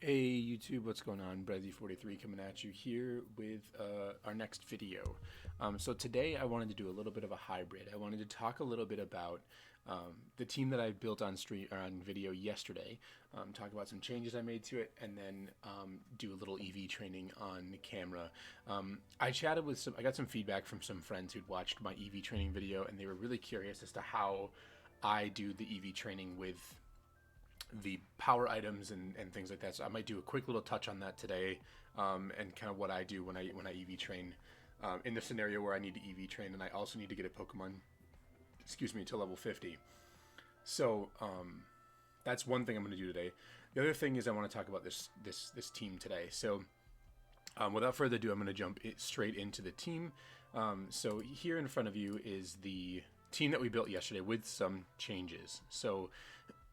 Hey YouTube, what's going on? Brezzy43 coming at you here with our next video. So today I wanted to do a little bit of a hybrid. I wanted to talk a little bit about the team that I built on stream or on video yesterday. Talk about some changes I made to it, and then do a little EV training on camera. I chatted with I got some feedback from some friends who'd watched my EV training video, and they were really curious as to how I do the EV training with the power items and things like that. So I might do a quick little touch on that today, and kind of what I do when I EV train, in the scenario where I need to EV train, and I also need to get a Pokemon, to level 50. So that's one thing I'm going to do today. The other thing is I want to talk about this team today. So without further ado, I'm going to jump straight into the team. So here in front of you is the team that we built yesterday with some changes. So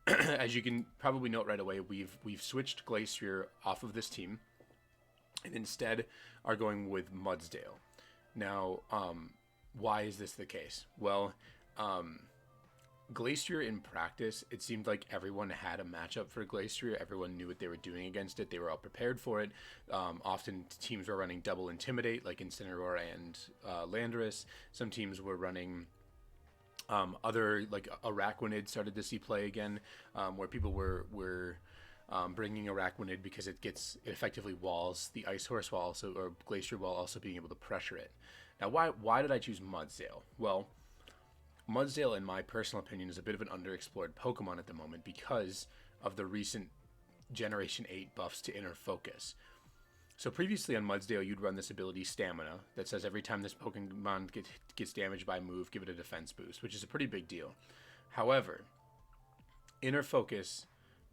as you can probably note right away, we've switched Glacier off of this team, and instead are going with Mudsdale. Now, why is this the case? Well, Glacier in practice, it seemed like everyone had a matchup for Glacier. Everyone knew what they were doing against it. They were all prepared for it. Often teams were running double Intimidate, like Incineroar and Landorus. Some teams were running other, like Araquanid started to see play again, where people were bringing Araquanid because it effectively walls the Ice Horse while also, or Glacier, while also being able to pressure it. Now, why did I choose Mudsdale? Well, Mudsdale, in my personal opinion, is a bit of an underexplored Pokemon at the moment because of the recent Generation 8 buffs to Inner Focus. So previously on Mudsdale, you'd run this ability Stamina that says every time this Pokemon gets damaged by a move, give it a defense boost, which is a pretty big deal. However, Inner Focus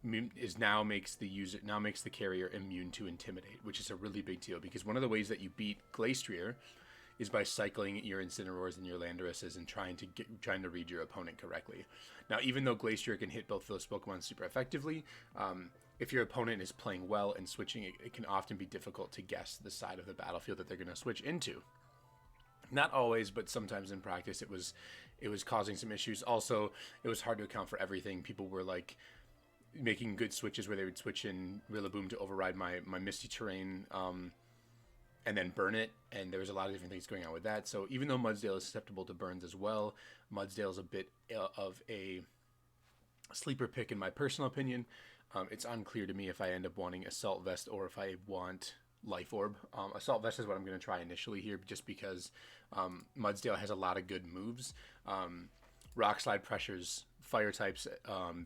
makes the carrier immune to Intimidate, which is a really big deal because one of the ways that you beat Glastrier is by cycling your Incineroars and your Landoruses and trying to read your opponent correctly. Now, even though Glacier can hit both of those Pokemon super effectively, if your opponent is playing well and switching, it can often be difficult to guess the side of the battlefield that they're going to switch into. Not always, but sometimes in practice it was causing some issues. Also, it was hard to account for everything. People were like making good switches where they would switch in Rillaboom to override my Misty Terrain, and then burn it, and there was a lot of different things going on with that. So even though Mudsdale is susceptible to burns as well, Mudsdale is a bit of a sleeper pick in my personal opinion. It's unclear to me if I end up wanting Assault Vest or if I want Life Orb. Assault Vest is what I'm going to try initially here, just because Mudsdale has a lot of good moves. Rock Slide pressures fire types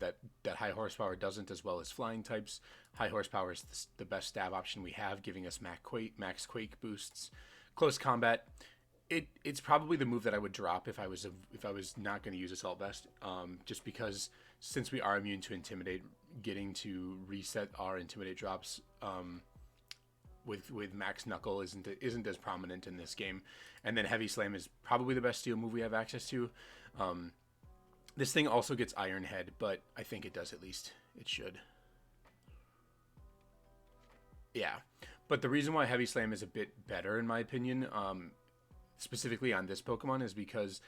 that High Horsepower doesn't, as well as flying types. High Horsepower is the best stab option we have, giving us max Quake boosts. Close Combat, it's probably the move that I would drop if I was not going to use Assault Vest, just because since we are immune to Intimidate, getting to reset our Intimidate drops with Max Knuckle isn't as prominent in this game. And then Heavy Slam is probably the best steel move we have access to. This thing also gets Iron Head, but I think it does, at least it should. Yeah, but the reason why Heavy Slam is a bit better, in my opinion, specifically on this Pokemon, is because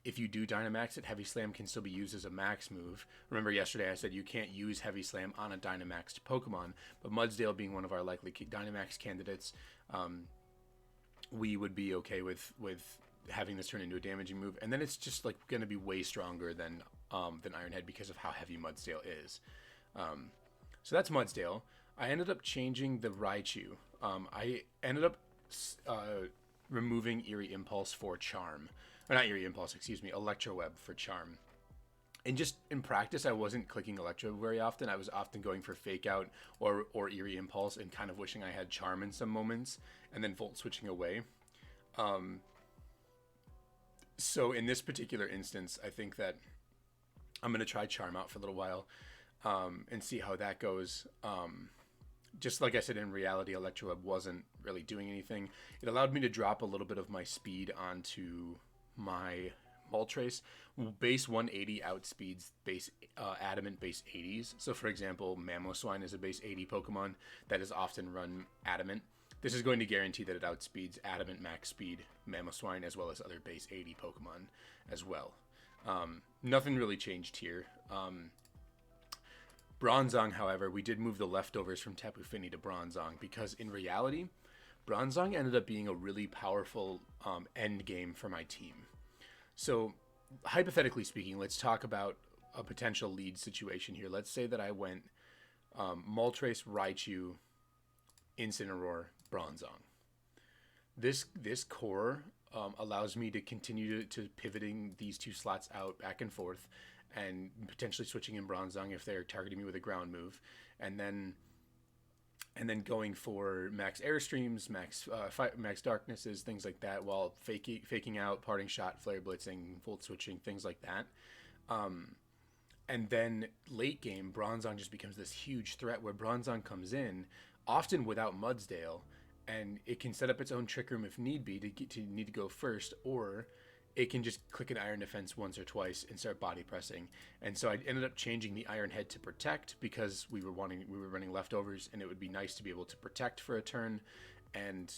if you do Dynamax it, Heavy Slam can still be used as a max move. Remember yesterday I said you can't use Heavy Slam on a Dynamaxed Pokemon, but Mudsdale being one of our likely Dynamax candidates, we would be okay with having this turn into a damaging move, and then it's just like going to be way stronger than Ironhead because of how heavy Mudsdale is. So that's Mudsdale. I ended up changing the Raichu. I ended up removing Eerie Impulse for Charm. Or not Eerie Impulse, excuse me, Electro Web for Charm. And just in practice, I wasn't clicking Electro very often. I was often going for Fake Out or Eerie Impulse and kind of wishing I had Charm in some moments, and then Volt switching away. So in this particular instance, I think that I'm going to try Charm out for a little while, and see how that goes. Just like I said, in reality, Electroweb wasn't really doing anything. It allowed me to drop a little bit of my speed onto my Moltres. Base 180 outspeeds base Adamant base 80s. So for example, Mamoswine is a base 80 Pokemon that is often run Adamant. This is going to guarantee that it outspeeds Adamant max speed Mamoswine, as well as other base 80 Pokemon as well. Nothing really changed here. Bronzong, however, we did move the leftovers from Tapu Fini to Bronzong because in reality, Bronzong ended up being a really powerful end game for my team. So, hypothetically speaking, let's talk about a potential lead situation here. Let's say that I went Moltres, Raichu, Incineroar, Bronzong. This core allows me to continue to pivoting these two slots out back and forth, and potentially switching in Bronzong if they're targeting me with a ground move, and then going for max airstreams, max darknesses, things like that, while faking out, parting shot, flare blitzing, volt switching, things like that. And then late game, Bronzong just becomes this huge threat where Bronzong comes in, often without Mudsdale, and it can set up its own Trick Room if need be to need to go first, or it can just click an Iron Defense once or twice and start body pressing. And so I ended up changing the Iron Head to Protect because we were running leftovers, and it would be nice to be able to protect for a turn and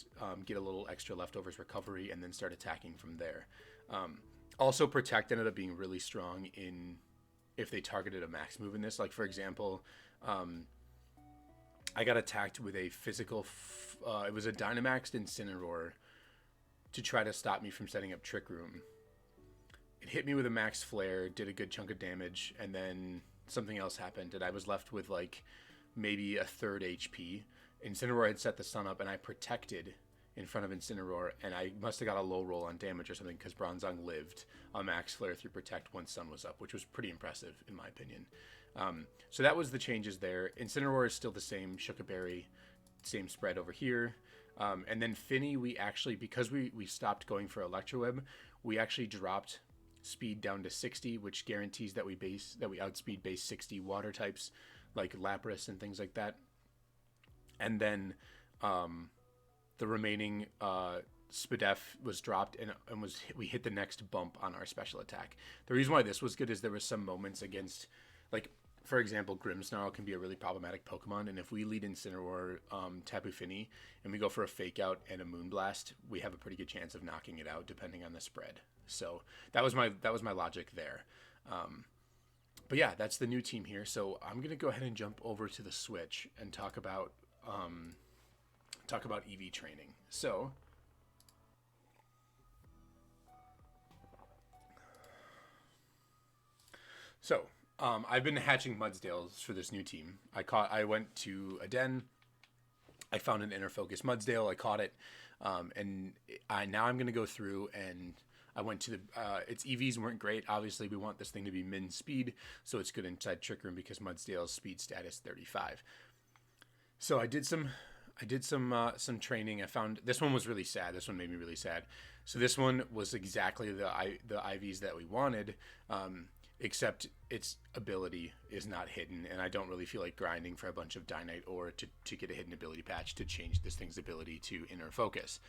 get a little extra leftovers recovery and then start attacking from there. Also, Protect ended up being really strong in if they targeted a max move in this. Like, for example, I got attacked with a physical... it was a Dynamaxed Incineroar to try to stop me from setting up Trick Room. It hit me with a max flare, did a good chunk of damage, and then something else happened, and I was left with like maybe a third HP. Incineroar had set the sun up, and I protected in front of Incineroar, and I must have got a low roll on damage or something because Bronzong lived a max flare through Protect once sun was up, which was pretty impressive in my opinion. So that was the changes there. Incineroar is still the same, Shookaberry, same spread over here. And then Finny, we actually, because we stopped going for Electroweb, we actually dropped speed down to 60, which guarantees that we outspeed base 60 water types like Lapras and things like that. And then the remaining Spadef was dropped and we hit the next bump on our special attack. The reason why this was good is there was some moments against, like, for example, Grimmsnarl can be a really problematic Pokemon, and if we lead Incineroar, Tapu Fini, and we go for a Fake Out and a Moonblast, we have a pretty good chance of knocking it out depending on the spread. So that was my logic there. But yeah, that's the new team here. So I'm gonna go ahead and jump over to the Switch and talk about EV training. So I've been hatching Mudsdales for this new team. I went to a den. I found an Inner Focus Mudsdale. I caught it, and now I'm going to go through and I went to the. Its EVs weren't great. Obviously, we want this thing to be min speed, so it's good inside Trick Room because Mudsdale's speed status 35. So I did some training. I found this one was really sad. This one made me really sad. So this one was exactly the IVs that we wanted. Except its ability is not hidden, and I don't really feel like grinding for a bunch of Dynite or to get a hidden ability patch to change this thing's ability to Inner Focus.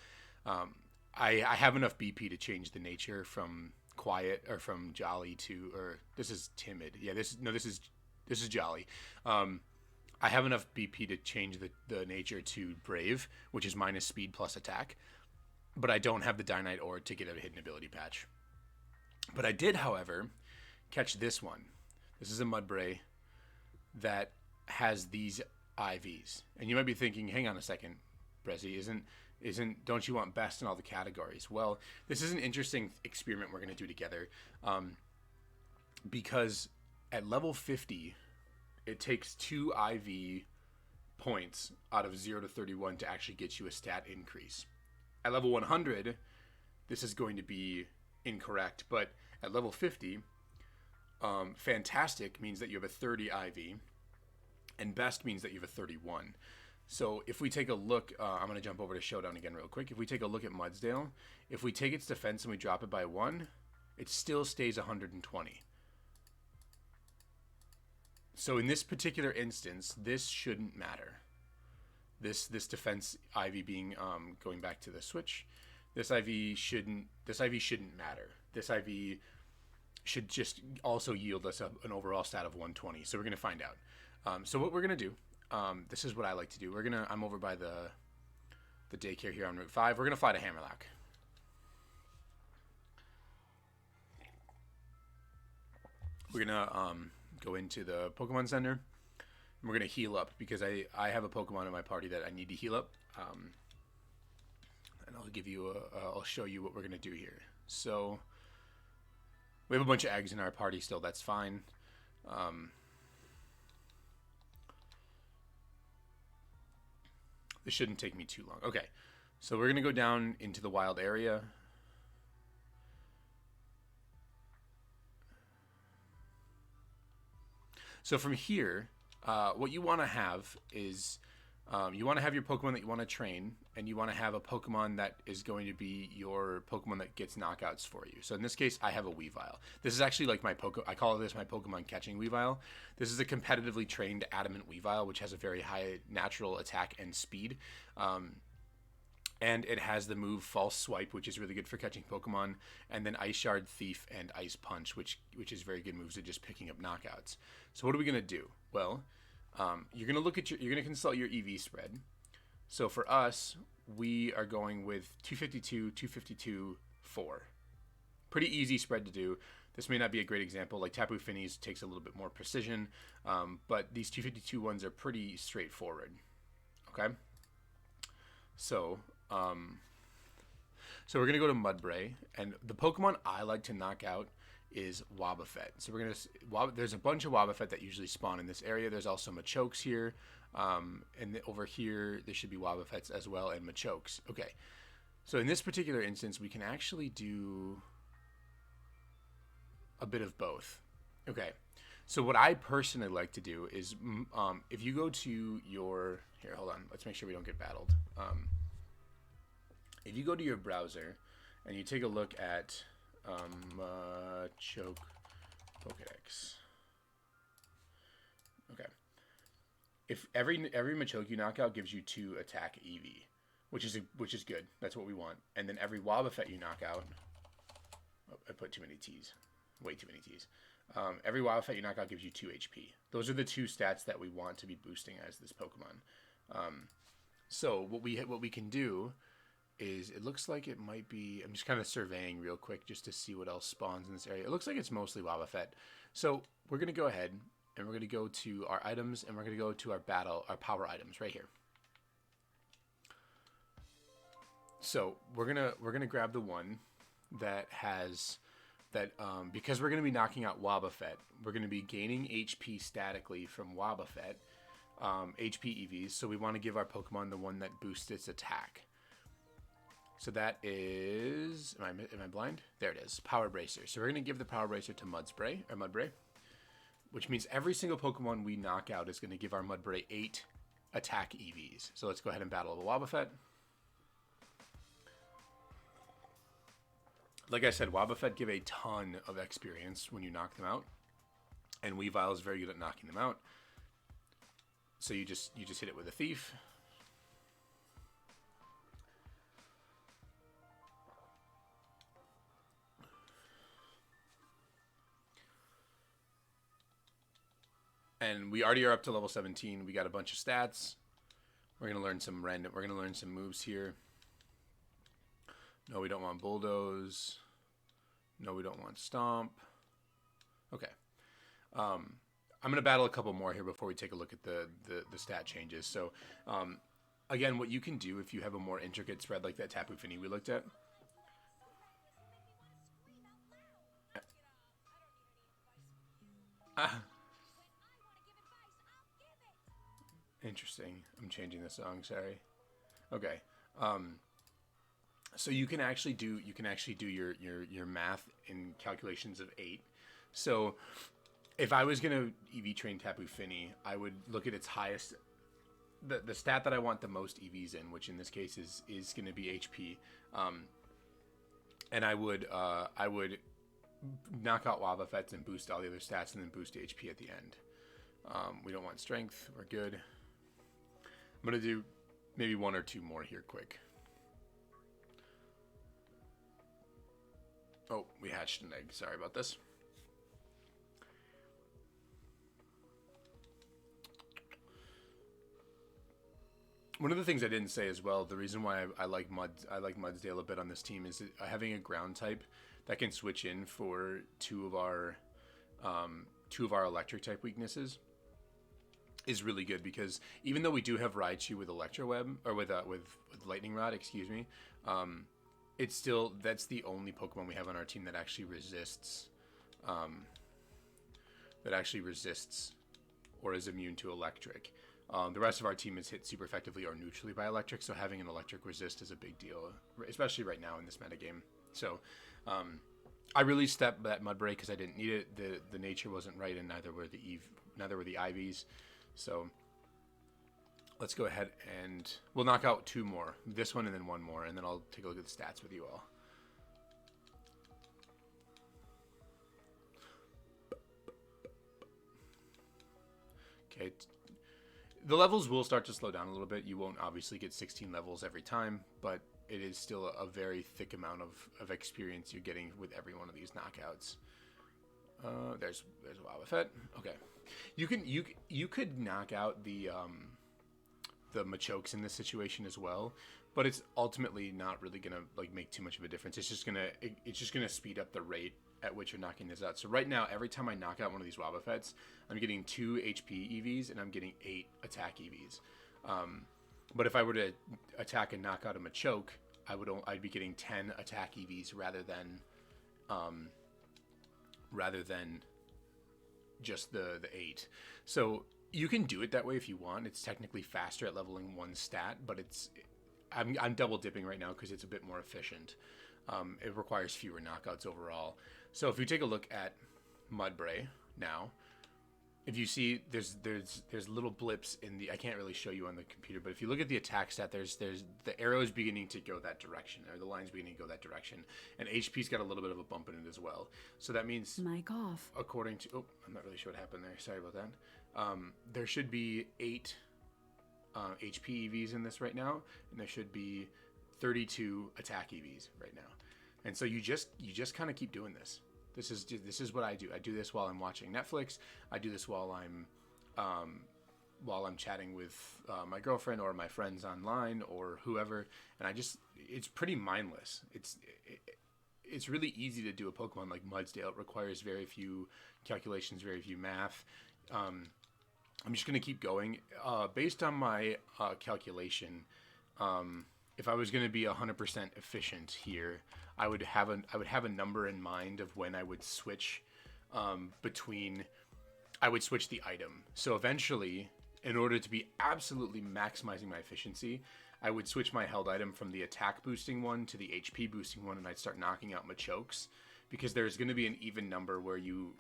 I have enough BP to change the nature from Quiet or from Jolly to, or this is Timid. Yeah, this is Jolly. I have enough BP to change the nature to Brave, which is minus speed plus attack, but I don't have the Dynite or to get a hidden ability patch. But I did, however, catch this one. This is a Mudbray that has these IVs. And you might be thinking, hang on a second, Brezzy, don't you want best in all the categories? Well, this is an interesting experiment we're going to do together. Because at level 50, it takes 2 IV points out of 0 to 31 to actually get you a stat increase. At level 100, this is going to be incorrect, but at level 50, fantastic means that you have a 30 IV, and best means that you have a 31. So if we take a look, I'm going to jump over to Showdown again real quick. If we take a look at Mudsdale, if we take its defense and we drop it by 1, it still stays 120. So in this particular instance, this shouldn't matter. This defense IV being going back to the Switch, this IV shouldn't matter. This IV should just also yield us an overall stat of 120. So we're going to find out. So what we're going to do, this is what I like to do. I'm over by the daycare here on Route 5. We're going to fly to Hammerlock. We're going to go into the Pokemon Center. we're going to heal up because I have a Pokemon in my party that I need to heal up. And I'll give you I'll show you what we're going to do here. So we have a bunch of eggs in our party still. That's fine. This shouldn't take me too long. Okay, so we're going to go down into the wild area. So from here, what you want to have is you want to have your Pokemon that you want to train, and you want to have a Pokemon that is going to be your Pokemon that gets knockouts for you. So in this case, I have a Weavile. This is actually like I call this my Pokemon catching Weavile. This is a competitively trained Adamant Weavile, which has a very high natural attack and speed. And it has the move False Swipe, which is really good for catching Pokemon, and then Ice Shard, Thief, and Ice Punch, which is very good moves at just picking up knockouts. So what are we gonna do? Well, you're gonna consult your EV spread. So for us, we are going with 252, 252, 4. Pretty easy spread to do. This may not be a great example. Like Tapu Finis takes a little bit more precision, but these 252 ones are pretty straightforward. Okay. So we're gonna go to Mudbray, and the Pokemon I like to knock out is Wobbuffet. So there's a bunch of Wobbuffet that usually spawn in this area. There's also Machokes here, and over here there should be Wobbuffets as well and Machokes. Okay, so in this particular instance, we can actually do a bit of both. Okay, so what I personally like to do is, if you go to your hold on, let's make sure we don't get battled. If you go to your browser and you take a look at Machoke Pokedex. Okay. If every Machoke you knock out gives you 2 attack EV, which is good. That's what we want. And then every Wobbuffet you knock out, I put too many T's, way too many T's. Every Wobbuffet you knock out gives you 2 HP. Those are the 2 stats that we want to be boosting as this Pokemon. So what we can do is, it looks like it might be, I'm just kind of surveying real quick just to see what else spawns in this area. It looks like it's mostly Wobbuffet. So we're going to go ahead and we're going to go to our items, and we're going to go to our power items right here. So we're going to grab the one that has that, because we're going to be knocking out Wobbuffet, we're going to be gaining HP statically from Wobbuffet, HP EVs. So we want to give our Pokemon the one that boosts its attack. So that is, am I blind? There it is, Power Bracer. So we're going to give the Power Bracer to Mudbray, which means every single Pokemon we knock out is going to give our Mudbray 8 attack EVs. So let's go ahead and battle the Wobbuffet. Like I said, Wobbuffet give a ton of experience when you knock them out, and Weavile is very good at knocking them out. So you just hit it with a Thief. And we already are up to level 17. We got a bunch of stats. We're gonna learn some moves here. No, we don't want Bulldoze. No, we don't want Stomp. Okay. I'm gonna battle a couple more here before we take a look at the stat changes. So, again, what you can do if you have a more intricate spread like that Tapu Fini we looked at. Interesting. I'm changing the song. Sorry. Okay. So you can actually do your math in calculations of 8. So if I was gonna EV train Tapu Fini, I would look at its highest, the stat that I want the most EVs in, which in this case is going to be HP. And I would knock out Wobbuffets and boost all the other stats, and then boost HP at the end. We don't want strength. We're good. I'm going to do maybe 1 or 2 more here quick. Oh, we hatched an egg. Sorry about this. One of the things I didn't say as well, the reason why I like Mudsdale a bit on this team is having a ground type that can switch in for two of our electric type weaknesses is really good because even though we do have Raichu with Electro Web or with Lightning Rod, excuse me, it's still that's the only Pokemon we have on our team that actually resists or is immune to electric. The rest of our team is hit super effectively or neutrally by electric, so having an electric resist is a big deal, especially right now in this metagame. So I released that Mudbray because I didn't need it. The nature wasn't right, and neither were the IVs. So let's go ahead and we'll knock out 2 more. This one and then 1 more, and then I'll take a look at the stats with you all. Okay. The levels will start to slow down a little bit. You won't obviously get 16 levels every time, but it is still a very thick amount of experience you're getting with every one of these knockouts. There's Wobbuffet. Okay, you could knock out the Machokes in this situation as well, but it's ultimately not really gonna like make too much of a difference. It's just gonna speed up the rate at which you're knocking this out. So right now, every time I knock out one of these Wobbuffets, I'm getting 2 HP EVs and I'm getting 8 attack EVs. But if I were to attack and knock out a Machoke, I'd be getting 10 attack EVs rather than just the 8. So you can do it that way if you want. It's technically faster at leveling 1 stat, but I'm double dipping right now because it's a bit more efficient. It requires fewer knockouts overall. So if you take a look at Mudbray now, if you see there's little blips in the, I can't really show you on the computer, but if you look at the attack stat, there's the arrows beginning to go that direction, or the lines beginning to go that direction, and HP's got a little bit of a bump in it as well. So that means, mic off. According to, I'm not really sure what happened there. Sorry about that. There should be 8 HP EVs in this right now, and there should be 32 attack EVs right now. And so you just kind of keep doing this. This is what I do. I do this while I'm watching Netflix. I do this while I'm chatting with my girlfriend or my friends online or whoever. And it's pretty mindless. It's really easy to do a Pokemon like Mudsdale. It requires very few calculations, very few math. I'm just gonna keep going. Based on my calculation, if I was going to be 100% efficient here, I would have a number in mind of when I would switch I would switch the item. So eventually, in order to be absolutely maximizing my efficiency, I would switch my held item from the attack boosting one to the HP boosting one, and I'd start knocking out Machokes, because there's going to be an even number where you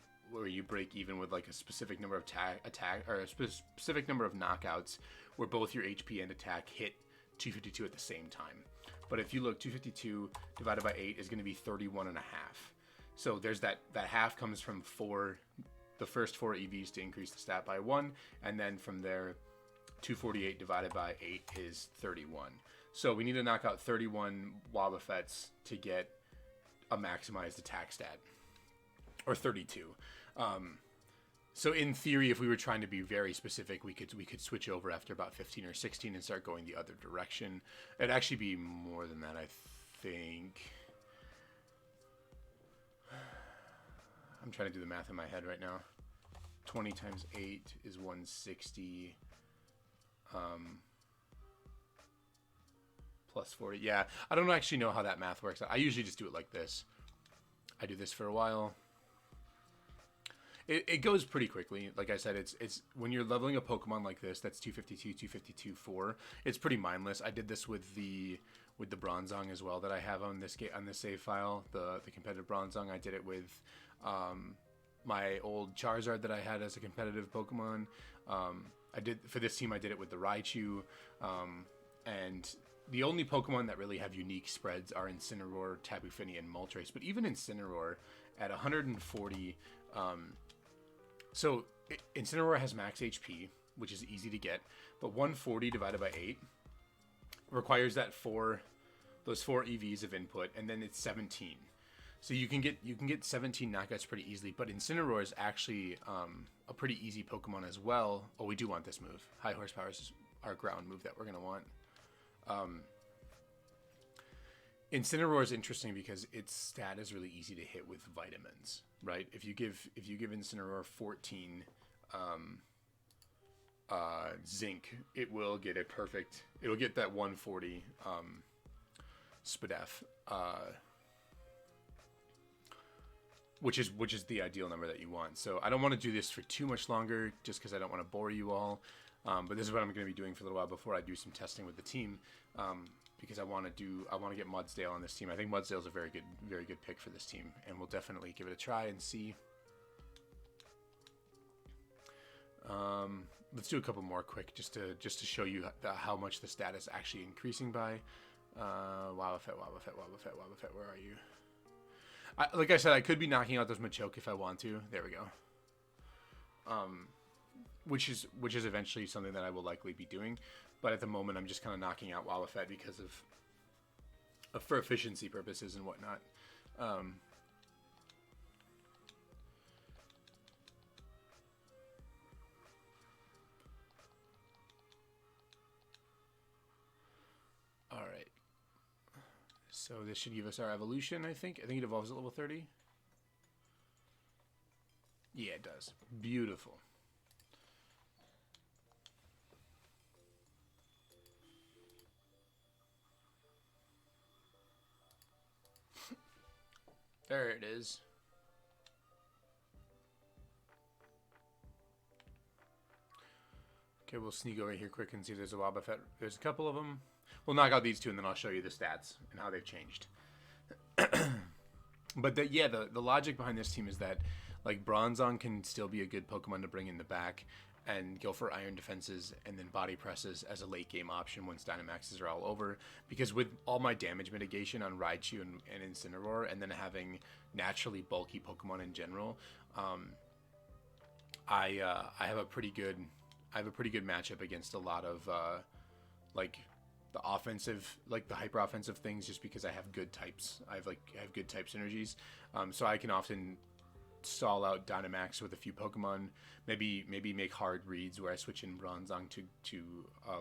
break even with like a specific number of attack or a specific number of knockouts where both your HP and attack hit 252 at the same time. But if you look, 252 divided by 8 is going to be 31 and a half. So there's that half comes from the first 4 EVs to increase the stat by 1, and then from there 248 divided by 8 is 31. So we need to knock out 31 Wobbuffets to get a maximized attack stat, or 32. So in theory, if we were trying to be very specific, we could switch over after about 15 or 16 and start going the other direction. It'd actually be more than that, I think. I'm trying to do the math in my head right now. 20 times 8 is 160. Plus 40. Yeah, I don't actually know how that math works. I usually just do it like this. I do this for a while. It goes pretty quickly. Like I said, it's when you're leveling a Pokemon like this, that's 252, 252, 4. It's pretty mindless. I did this with the Bronzong as well that I have on this save file, the competitive Bronzong. I did it with my old Charizard that I had as a competitive Pokemon. I did for this team. I did it with the Raichu, and the only Pokemon that really have unique spreads are Incineroar, Tapu Fini, and Moltres. But even Incineroar at 140. So Incineroar has max HP, which is easy to get, but 140 divided by 8 requires those 4 EVs of input, and then it's 17. So you can get 17 knockouts pretty easily, but Incineroar is actually a pretty easy Pokemon as well. Oh, we do want this move. High Horsepower is our ground move that we're gonna want. Incineroar is interesting because its stat is really easy to hit with vitamins, right? If you give Incineroar 14 zinc, it will get a perfect. It'll get that 140 SPDEF, which is the ideal number that you want. So I don't want to do this for too much longer, just because I don't want to bore you all. But this is what I'm going to be doing for a little while before I do some testing with the team, because I want to get Mudsdale on this team. I think Mudsdale's a very good pick for this team, and we'll definitely give it a try and see. Let's do a couple more quick, just to show you how much the stat is actually increasing by. Wobbuffet, where are you? Like I said, I could be knocking out those Machoke if I want to. There we go. Which is eventually something that I will likely be doing, but at the moment I'm just kind of knocking out Wobbuffet because of for efficiency purposes and whatnot. All right. So this should give us our evolution, I think. I think it evolves at level 30. Yeah, it does. Beautiful. There it is. Okay, we'll sneak over here quick and see if there's a Wobbuffet. There's a couple of them. We'll knock out these two, and then I'll show you the stats and how they've changed. But the logic behind this team is that, like, Bronzong can still be a good Pokemon to bring in the back and go for iron defenses and then body presses as a late game option once Dynamaxes are all over. Because with all my damage mitigation on Raichu and Incineroar, and then having naturally bulky Pokemon in general, I have a pretty good matchup against a lot of like the offensive, like the hyper offensive things, just because I have good types. I have good type synergies, so I can often stall out Dynamax with a few Pokemon. Maybe make hard reads where I switch in Bronzong to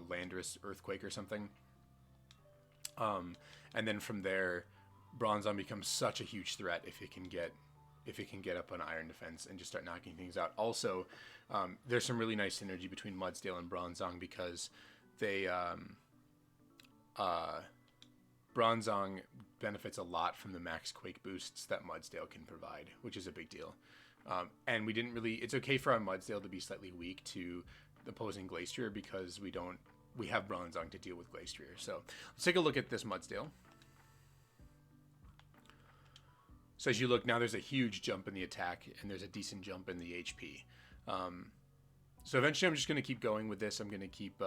Landorus Earthquake or something. And then from there, Bronzong becomes such a huge threat if it can get up on Iron Defense and just start knocking things out. Also, there's some really nice synergy between Mudsdale and Bronzong because they Bronzong benefits a lot from the max Quake boosts that Mudsdale can provide, which is a big deal. And we didn't really. It's okay for our Mudsdale to be slightly weak to the opposing Glastrier because we have Bronzong to deal with Glastrier. So let's take a look at this Mudsdale. So as you look now, there's a huge jump in the attack and there's a decent jump in the HP. So eventually, I'm just going to keep going with this. I'm going to keep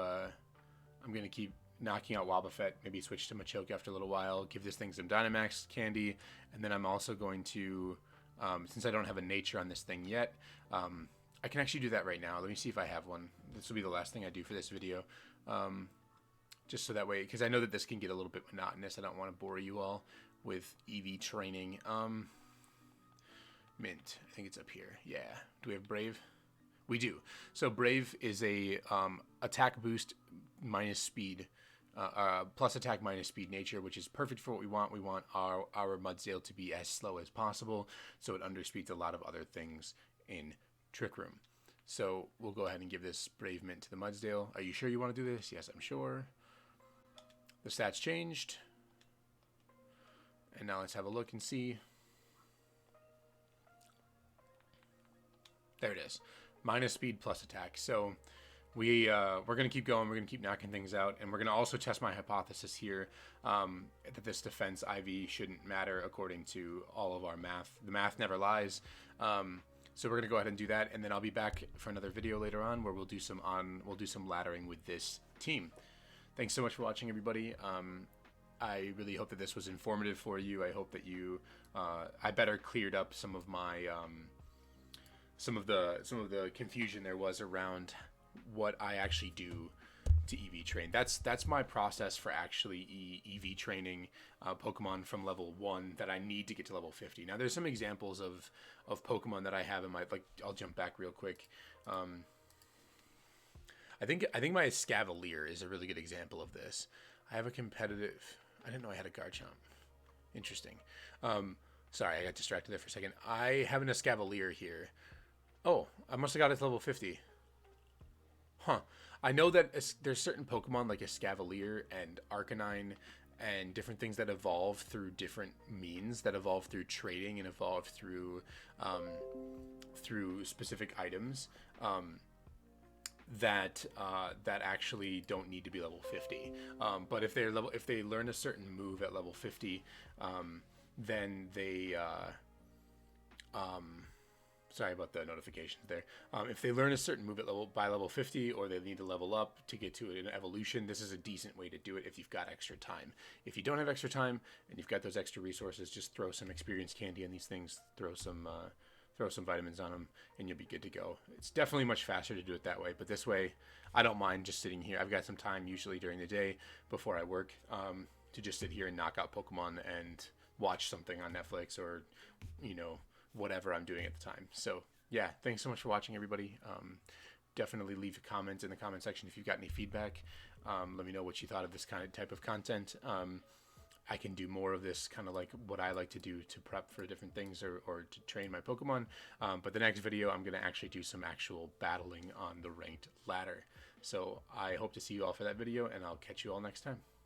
knocking out Wobbuffet. Maybe switch to Machoke after a little while. Give this thing some Dynamax candy, and then I'm also going to, since I don't have a nature on this thing yet, I can actually do that right now. Let me see if I have one. This will be the last thing I do for this video, just so that way, because I know that this can get a little bit monotonous. I don't want to bore you all with EV training. Mint, I think it's up here. Yeah. Do we have Brave? We do. So Brave is a attack boost minus speed, plus attack minus speed nature, which is perfect for what we want. We want our Mudsdale to be as slow as possible, so it underspeeds a lot of other things in Trick Room. So we'll go ahead and give this Brave Mint to the Mudsdale. Are you sure you want to do this? Yes, I'm sure. The stats changed. And now let's have a look and see. There it is. Minus speed plus attack. So we're going to keep going. We're going to keep knocking things out. And we're going to also test my hypothesis here that this defense IV shouldn't matter according to all of our math. The math never lies. So we're going to go ahead and do that. And then I'll be back for another video later on where we'll do some laddering with this team. Thanks so much for watching, everybody. I really hope that this was informative for you. I hope that I better cleared up some of my some of the confusion there was around what I actually do to EV train. That's my process for actually EV training Pokemon from level 1 that I need to get to level 50. Now there's some examples of Pokemon that I have in my, like, I'll jump back real quick. I think my Escavalier is a really good example of this. I have a competitive. I didn't know I had a Garchomp. Interesting. Sorry, I got distracted there for a second. I have an Escavalier here. Oh, I must have got it to level 50. Huh. I know that there's certain Pokemon like Escavalier and Arcanine and different things that evolve through different means, that evolve through trading and evolve um, through specific items. That actually don't need to be level 50. But if they learn a certain move at level 50, then they sorry about the notifications there. If they learn a certain move at level 50, or they need to level up to get to an evolution, this is a decent way to do it if you've got extra time. If you don't have extra time and you've got those extra resources, just throw some experience candy on these things, throw some vitamins on them, and you'll be good to go. It's definitely much faster to do it that way, but this way, I don't mind just sitting here. I've got some time usually during the day before I work to just sit here and knock out Pokemon and watch something on Netflix, or, whatever I'm doing at the time. So yeah, thanks so much for watching, everybody. Definitely leave a comment in the comment section if you've got any feedback. Let me know what you thought of this type of content. I can do more of this, kind of like what I like to do to prep for different things, or to train my Pokemon. But the next video, I'm going to actually do some actual battling on the ranked ladder. So I hope to see you all for that video, and I'll catch you all next time.